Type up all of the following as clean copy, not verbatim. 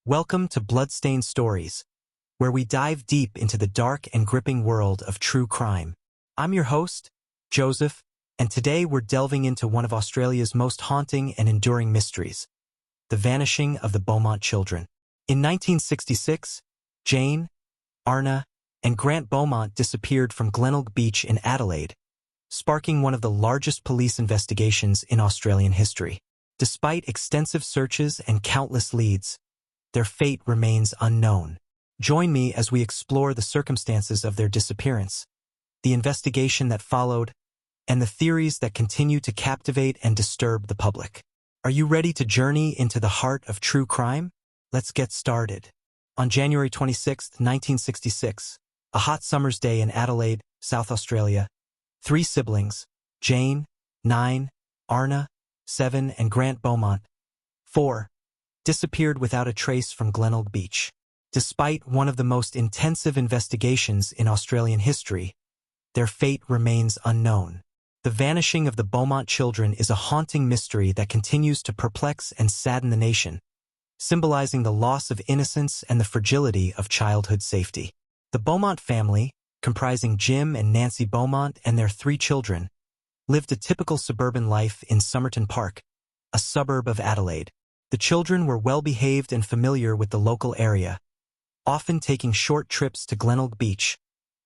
Welcome to Bloodstained Stories, where we dive deep into the dark and gripping world of true crime. I'm your host, Joseph, and today we're delving into one of Australia's most haunting and enduring mysteries, the vanishing of the Beaumont children. In 1966, Jane, Arnna, and Grant Beaumont disappeared from Glenelg Beach in Adelaide, sparking one of the largest police investigations in Australian history. Despite extensive searches and countless leads, their fate remains unknown. Join me as we explore the circumstances of their disappearance, the investigation that followed, and the theories that continue to captivate and disturb the public. Are you ready to journey into the heart of true crime? Let's get started. On January 26, 1966, a hot summer's day in Adelaide, South Australia, three siblings, Jane, 9, Arnna, 7, and Grant Beaumont, 4, disappeared without a trace from Glenelg Beach. Despite one of the most intensive investigations in Australian history, their fate remains unknown. The vanishing of the Beaumont children is a haunting mystery that continues to perplex and sadden the nation, symbolizing the loss of innocence and the fragility of childhood safety. The Beaumont family, comprising Jim and Nancy Beaumont and their 3 children, lived a typical suburban life in Somerton Park, a suburb of Adelaide. The children were well-behaved and familiar with the local area, often taking short trips to Glenelg Beach,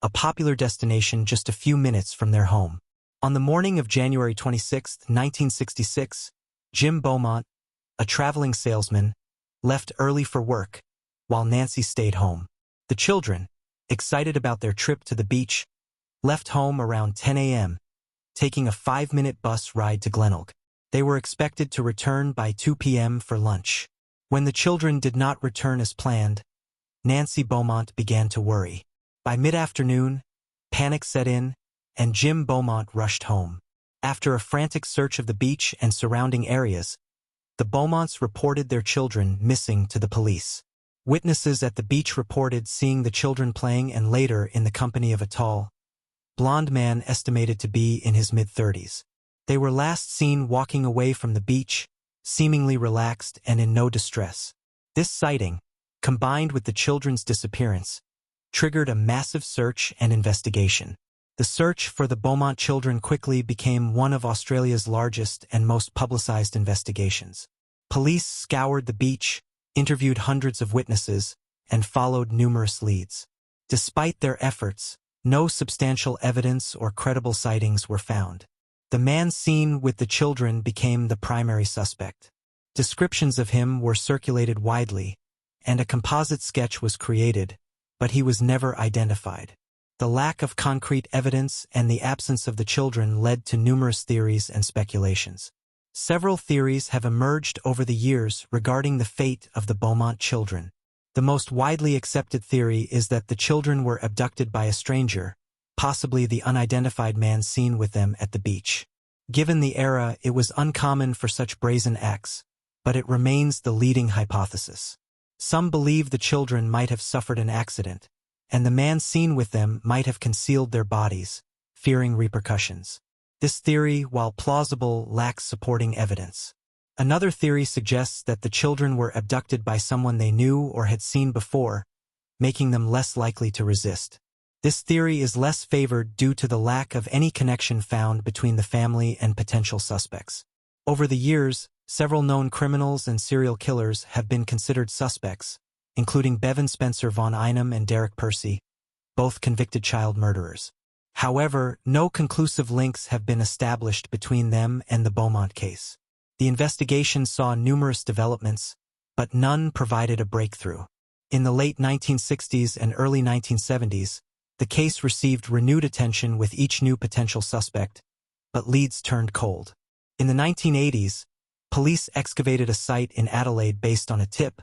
a popular destination just a few minutes from their home. On the morning of January 26, 1966, Jim Beaumont, a traveling salesman, left early for work, while Nancy stayed home. The children, excited about their trip to the beach, left home around 10 a.m., taking a 5-minute bus ride to Glenelg. They were expected to return by 2 p.m. for lunch. When the children did not return as planned, Nancy Beaumont began to worry. By mid-afternoon, panic set in, and Jim Beaumont rushed home. After a frantic search of the beach and surrounding areas, the Beaumonts reported their children missing to the police. Witnesses at the beach reported seeing the children playing and later in the company of a tall, blonde man estimated to be in his mid-30s. They were last seen walking away from the beach, seemingly relaxed and in no distress. This sighting, combined with the children's disappearance, triggered a massive search and investigation. The search for the Beaumont children quickly became one of Australia's largest and most publicized investigations. Police scoured the beach, interviewed hundreds of witnesses, and followed numerous leads. Despite their efforts, no substantial evidence or credible sightings were found. The man seen with the children became the primary suspect. Descriptions of him were circulated widely, and a composite sketch was created, but he was never identified. The lack of concrete evidence and the absence of the children led to numerous theories and speculations. Several theories have emerged over the years regarding the fate of the Beaumont children. The most widely accepted theory is that the children were abducted by a stranger, possibly the unidentified man seen with them at the beach. Given the era, it was uncommon for such brazen acts, but it remains the leading hypothesis. Some believe the children might have suffered an accident, and the man seen with them might have concealed their bodies, fearing repercussions. This theory, while plausible, lacks supporting evidence. Another theory suggests that the children were abducted by someone they knew or had seen before, making them less likely to resist. This theory is less favored due to the lack of any connection found between the family and potential suspects. Over the years, several known criminals and serial killers have been considered suspects, including Bevan Spencer von Einem and Derek Percy, both convicted child murderers. However, no conclusive links have been established between them and the Beaumont case. The investigation saw numerous developments, but none provided a breakthrough. In the late 1960s and early 1970s, the case received renewed attention with each new potential suspect, but leads turned cold. In the 1980s, police excavated a site in Adelaide based on a tip,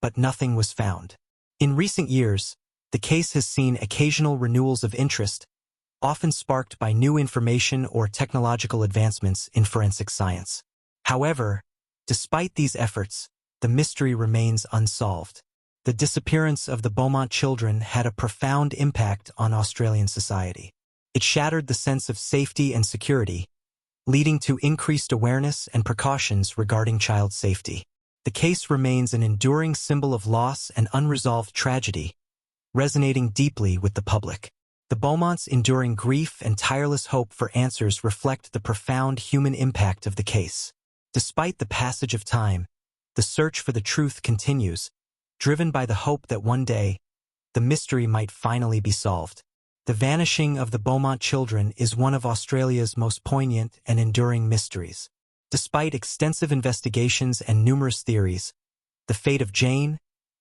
but nothing was found. In recent years, the case has seen occasional renewals of interest, often sparked by new information or technological advancements in forensic science. However, despite these efforts, the mystery remains unsolved. The disappearance of the Beaumont children had a profound impact on Australian society. It shattered the sense of safety and security, leading to increased awareness and precautions regarding child safety. The case remains an enduring symbol of loss and unresolved tragedy, resonating deeply with the public. The Beaumonts' enduring grief and tireless hope for answers reflect the profound human impact of the case. Despite the passage of time, the search for the truth continues, driven by the hope that one day, the mystery might finally be solved. The vanishing of the Beaumont children is one of Australia's most poignant and enduring mysteries. Despite extensive investigations and numerous theories, the fate of Jane,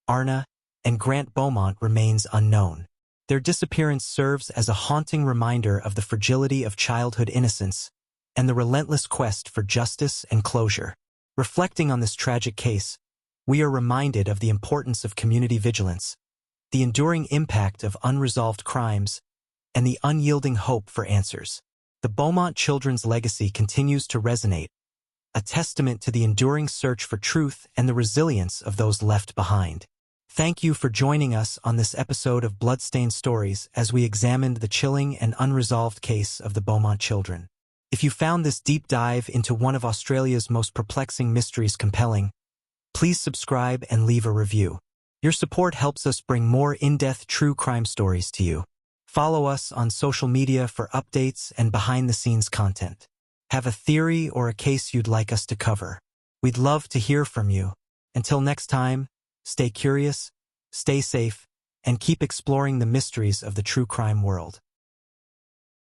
Arnna, and Grant Beaumont remains unknown. Their disappearance serves as a haunting reminder of the fragility of childhood innocence and the relentless quest for justice and closure. Reflecting on this tragic case, we are reminded of the importance of community vigilance, the enduring impact of unresolved crimes, and the unyielding hope for answers. The Beaumont children's legacy continues to resonate, a testament to the enduring search for truth and the resilience of those left behind. Thank you for joining us on this episode of Bloodstained Stories as we examined the chilling and unresolved case of the Beaumont children. If you found this deep dive into one of Australia's most perplexing mysteries compelling, please subscribe and leave a review. Your support helps us bring more in-depth true crime stories to you. Follow us on social media for updates and behind-the-scenes content. Have a theory or a case you'd like us to cover? We'd love to hear from you. Until next time, stay curious, stay safe, and keep exploring the mysteries of the true crime world.